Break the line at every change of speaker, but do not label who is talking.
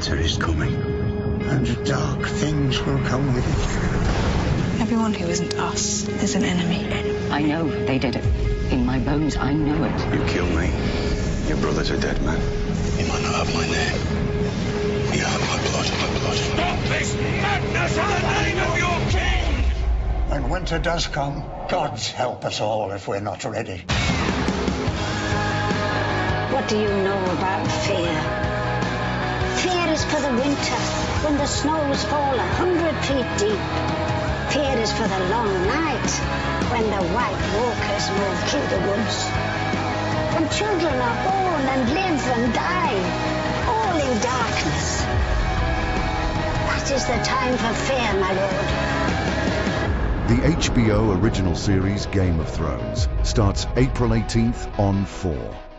Winter is coming. And dark things will come with it.
Everyone who isn't us is an enemy.
I know they did it. In my bones, I know it.
You killed me. Your brother's a dead man.
You might not have my name. You have my blood, my blood.
Stop this madness in the name of your king!
When winter does come, God's help us all if we're not ready.
What do you know about fear? Fear is for the winter, when the snows fall 100 feet deep. Fear is for the long night, when the white walkers move through the woods. When children are born and live and die, all in darkness. That is the time for fear, my lord.
The HBO original series Game of Thrones starts April 18th on 4.